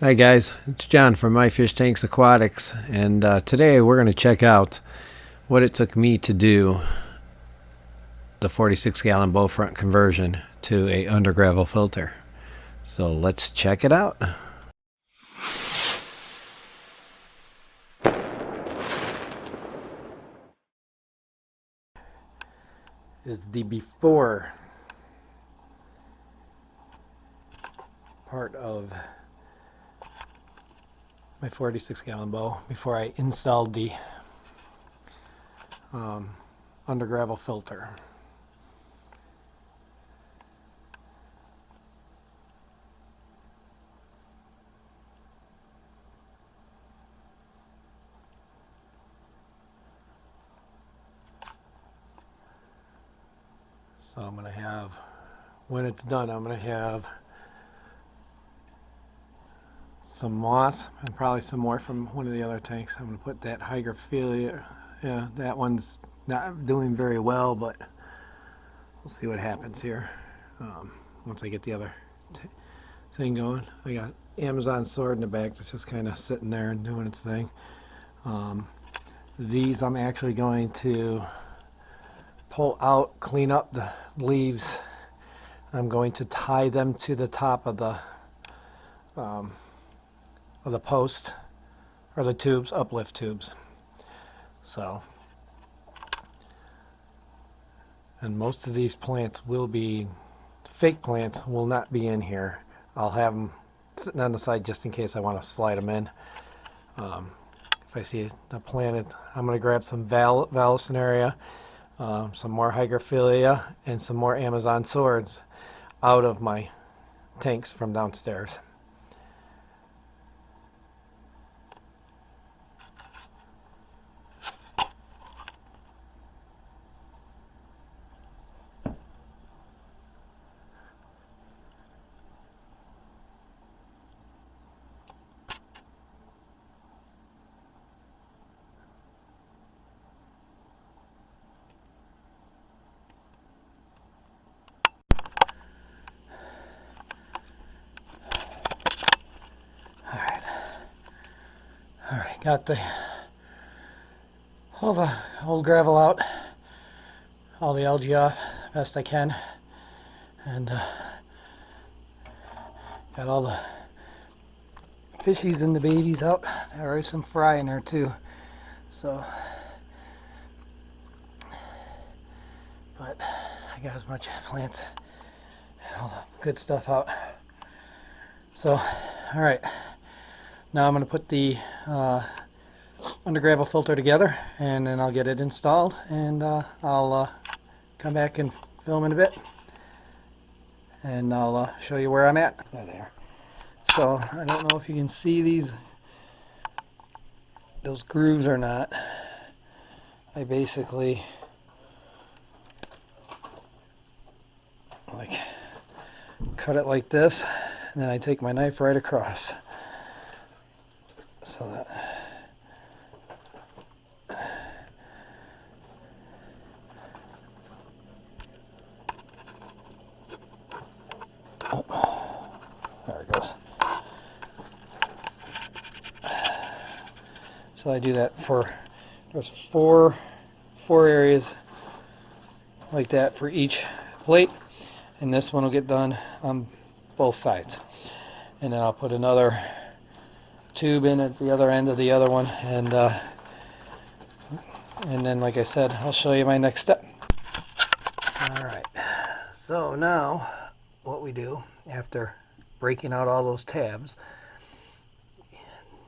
Hi guys, it's John from My Fish Tanks Aquatics, and today we're going to check out what it took me to do the 46-gallon bowfront conversion to a under gravel filter. So let's check it out. Is the before part of my 46-gallon bow before I installed the under gravel filter. So I'm going to have, when it's done, I'm going to have some moss and probably some more from one of the other tanks. I'm going to put that hygrophila. Yeah, that one's not doing very well, but we'll see what happens here once I get the other thing going. I got Amazon sword in the back that's just kind of sitting there and doing its thing. These I'm actually going to pull out, clean up the leaves. I'm going to tie them to the top of the post, or the tubes, uplift tubes. So, and most of these plants will be, fake plants will not be in here. I'll have them sitting on the side just in case I want to slide them in. If I see the plant, I'm going to grab some Vallisneria, some more hygrophila, and some more Amazon swords out of my tanks from downstairs. Alright, got all the old gravel out, all the algae off best I can, and got all the fishies and the babies out. There is some fry in there too, so, but I got as much plants, all the good stuff out. So, alright. Now I'm going to put the under gravel filter together, and then I'll get it installed, and I'll come back and film in a bit, and I'll show you where I'm at. There. So I don't know if you can see those grooves or not. I basically like cut it like this, and then I take my knife right across. So that there it goes. So I do that for, there's four areas like that for each plate, and this one will get done on both sides, and then I'll put another tube in at the other end of the other one, and then, like I said, I'll show you my next step. Alright, so now what we do after breaking out all those tabs,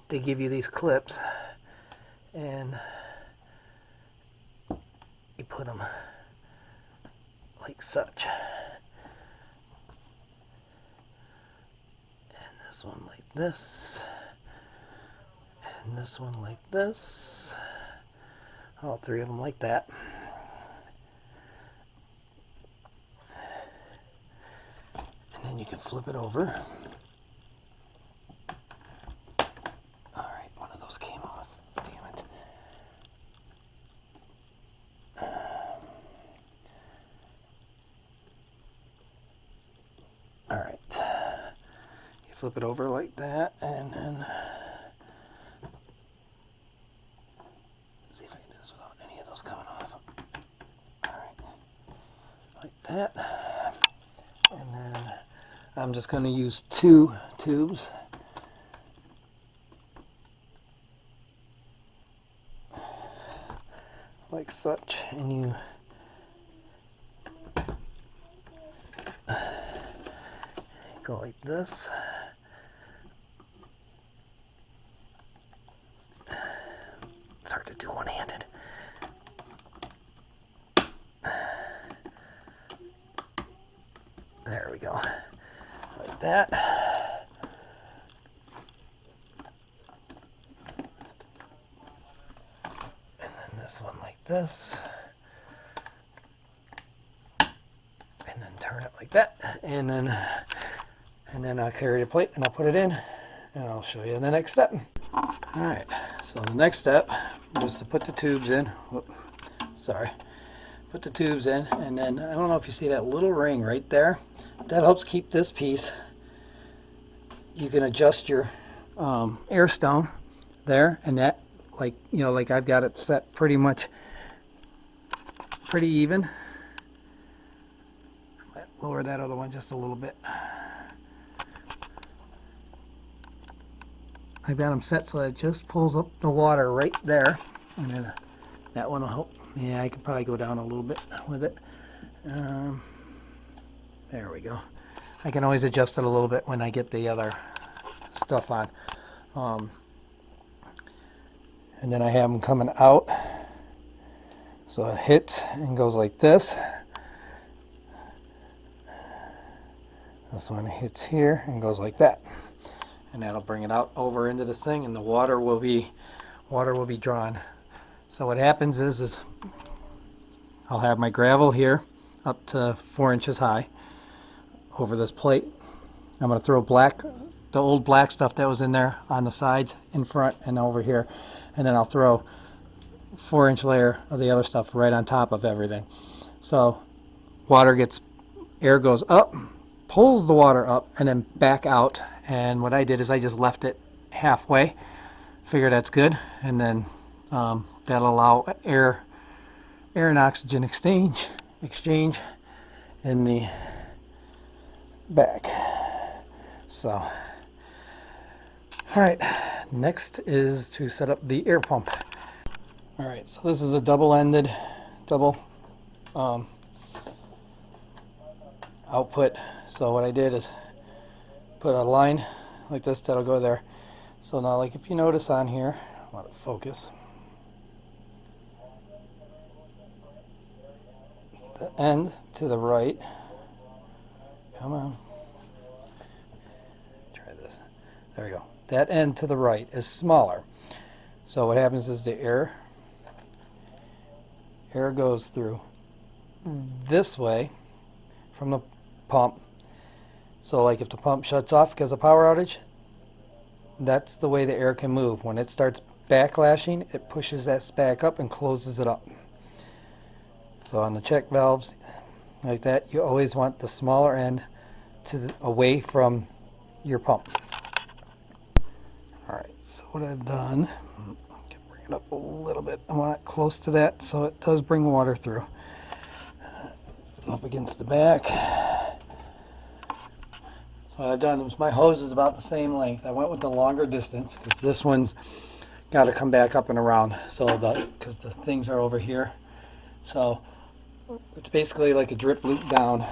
they give you these clips, and you put them like such, and this one like this, and this one like this, all three of them like that. And then you can flip it over. Alright, one of those came off. Damn it. Alright. You flip it over like that, and then see if I can do this without any of those coming off. Alright, like that. And then I'm just going to use 2 tubes. Like such, and you go like this. It's hard to do one-handed. There we go. Like that. And then this one like this. And then turn it like that. And then I'll carry the plate and I'll put it in, and I'll show you the next step. Alright, so the next step was to put the tubes in. Whoop, sorry. Put the tubes in, and then I don't know if you see that little ring right there. That helps keep this piece. You can adjust your air stone there, and that, like, you know, like I've got it set pretty much pretty even. Lower that other one just a little bit. I've got them set so that it just pulls up the water right there, and then that one will help. Yeah, I could probably go down a little bit with it. There we go. I can always adjust it a little bit when I get the other stuff on. And then I have them coming out, so it hits and goes like this. This one hits here and goes like that, and that'll bring it out over into this thing, and the water will be drawn. So what happens is I'll have my gravel here up to 4 inches high over this plate. I'm going to throw the old black stuff that was in there on the sides, in front, and over here, and then I'll throw 4-inch layer of the other stuff right on top of everything. So air goes up, pulls the water up, and then back out. And what I did is I just left it halfway. Figure that's good, and then that'll allow air and oxygen exchange in the back. So, all right, next is to set up the air pump. All right, so this is a double output. So what I did is put a line like this that'll go there. So now, like, if you notice on here, I want to focus. The end to the right. Come on. Try this. There we go. That end to the right is smaller. So what happens is the air goes through this way from the pump. So like if the pump shuts off because of power outage, that's the way the air can move. When it starts backlashing, it pushes that back up and closes it up. So on the check valves like that, you always want the smaller end away from your pump. Alright, so what I've done, I can bring it up a little bit. I want it close to that so it does bring water through. Up against the back. So what I've done is my hose is about the same length. I went with the longer distance because this one's got to come back up and around. So because the things are over here. So it's basically like a drip loop down.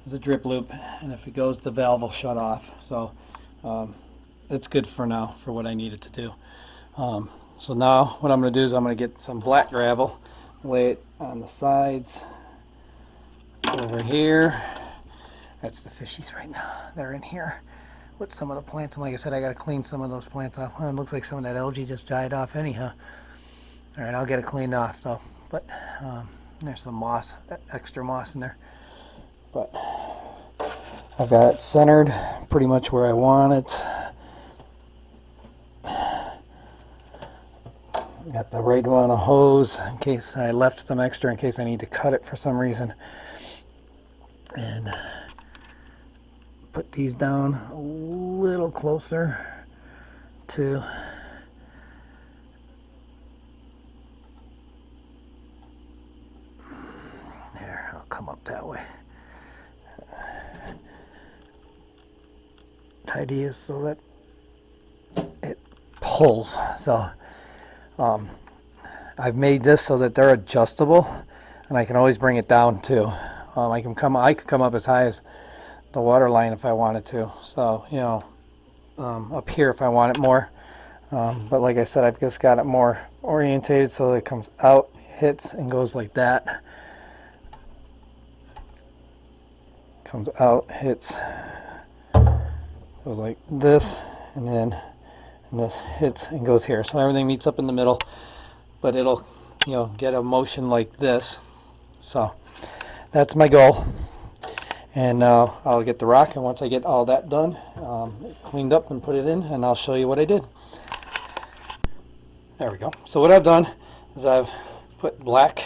There's a drip loop, and if it goes, the valve will shut off. So it's good for now for what I need it to do. So now what I'm going to do is I'm going to get some black gravel, lay it on the sides over here. That's the fishies right now. They're in here with some of the plants, and like I said, I got to clean some of those plants off. Well, it looks like some of that algae just died off anyhow. All right, I'll get it cleaned off though. But there's some moss, extra moss in there. But I've got it centered pretty much where I want it. Got the right amount of hose in case I left some extra, in case I need to cut it for some reason. And put these down a little closer to there. I'll come up that way. The idea is so that it pulls. So I've made this so that they're adjustable, and I can always bring it down too. I could come up as high as the water line if I wanted to. So you know, up here if I want it more. But like I said, I've just got it more orientated so that it comes out, hits, and goes like that. Comes out, hits, goes like this, and then this hits and goes here. So everything meets up in the middle, but it'll, you know, get a motion like this. So that's my goal. And I'll get the rock, and once I get all that done, cleaned up and put it in, and I'll show you what I did. There we go. So what I've done is I've put black,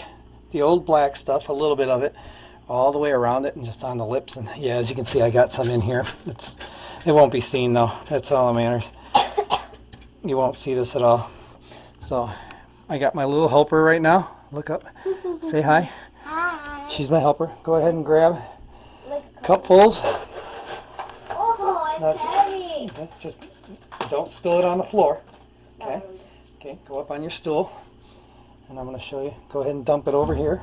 the old black stuff, a little bit of it, all the way around it and just on the lips. And yeah, as you can see, I got some in here. It won't be seen though. That's all that matters. You won't see this at all. So I got my little helper right now. Look up. Say hi. Hi. She's my helper. Go ahead and grab cupfuls. Oh, it's heavy. Just don't spill it on the floor. Okay. Okay, go up on your stool, and I'm going to show you. Go ahead and dump it over here.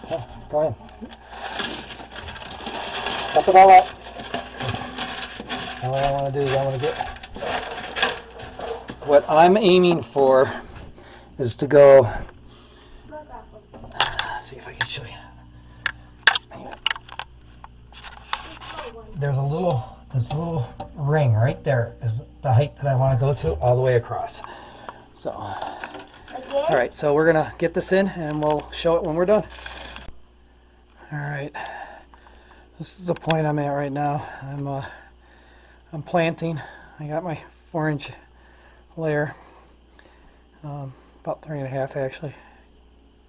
Okay, go ahead. Dump it all out. Now what I want to do is I want to get... What I'm aiming for is to go... see if I can show you. There's a little, this little ring right there is the height that I want to go to all the way across. So, all right, so we're gonna get this in and we'll show it when we're done. All right, this is the point I'm at right now. I'm planting. I got my 4-inch layer, about 3.5 actually.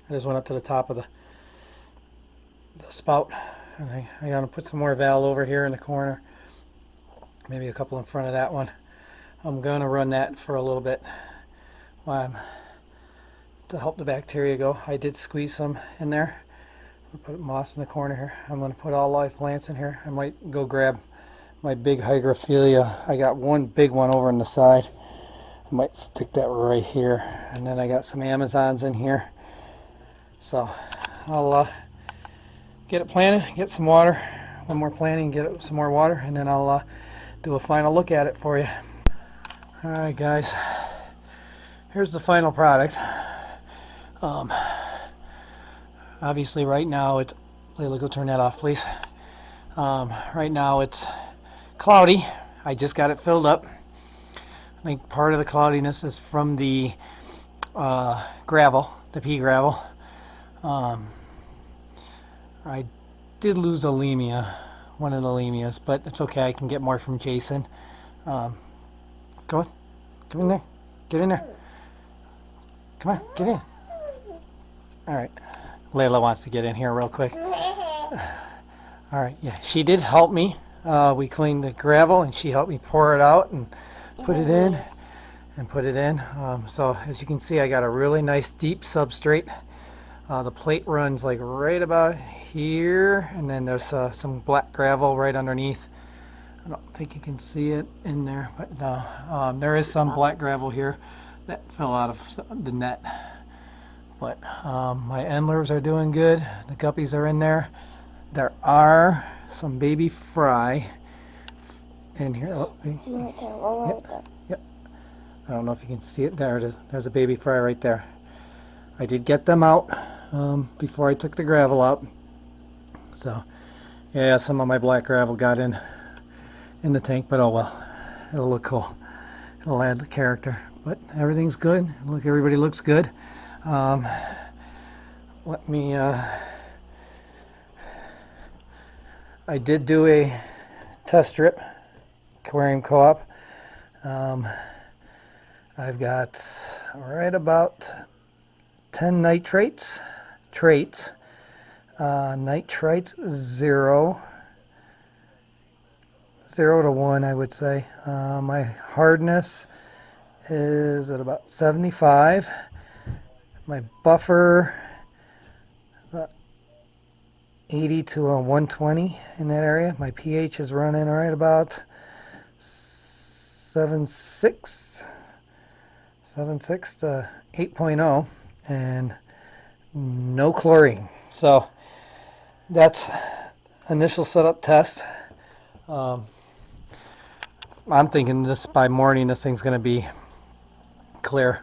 I just went up to the top of the spout. I'm going to put some more valve over here in the corner, maybe a couple in front of that one. I'm going to run that for a little bit to help the bacteria go. I did squeeze some in there. I'll put moss in the corner here. I'm going to put all live plants in here. I might go grab my big hygrophilia. I got one big one over on the side. I might stick that right here. And then I got some Amazons in here. So I'll get it planted, get some water. One more planting, get it some more water, and then I'll do a final look at it for you. Alright guys, here's the final product. Obviously right now it's, Layla, go turn that off please. Right now it's cloudy. I just got it filled up. I think part of the cloudiness is from the gravel, the pea gravel. I did lose a lemia, one of the lemias, but it's okay. I can get more from Jason. Go on, come in there, get in there. Come on, get in. All right, Layla wants to get in here real quick. All right, yeah, she did help me. We cleaned the gravel and she helped me pour it out and put it in and put it in. So as you can see, I got a really nice deep substrate. The plate runs like right about here, and then there's some black gravel right underneath. I don't think you can see it in there, but no, there is some black gravel here that fell out of the net. But my endlers are doing good. The guppies are in there. There are some baby fry in here. Oh, yep. I don't know if you can see it. There it is. There's a baby fry right there. I did get them out before I took the gravel out. So yeah, some of my black gravel got in the tank, but oh well, it'll look cool. It'll add the character. But everything's good. Look, everybody looks good. Let me I did do a test strip, aquarium co-op. I've got right about 10 nitrates, traits, nitrites 0 to 1, I would say. My hardness is at about 75. My buffer, about 80 to a 120 in that area. My pH is running right about 7.6 to 8.0, and no chlorine. So that's initial setup test. I'm thinking this by morning this thing's going to be clear.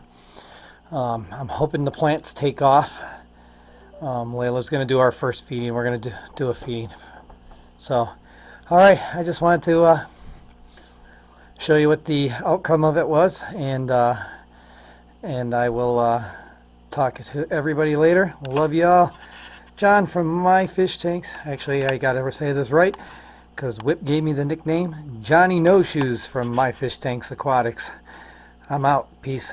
I'm hoping the plants take off. Layla's going to do our first feeding. We're going to do a feeding. So, all right. I just wanted to show you what the outcome of it was, and I will talk to everybody later. Love y'all. John from My Fish Tanks. Actually, I got to say this right, because Whip gave me the nickname Johnny No Shoes from My Fish Tanks Aquatics. I'm out. Peace.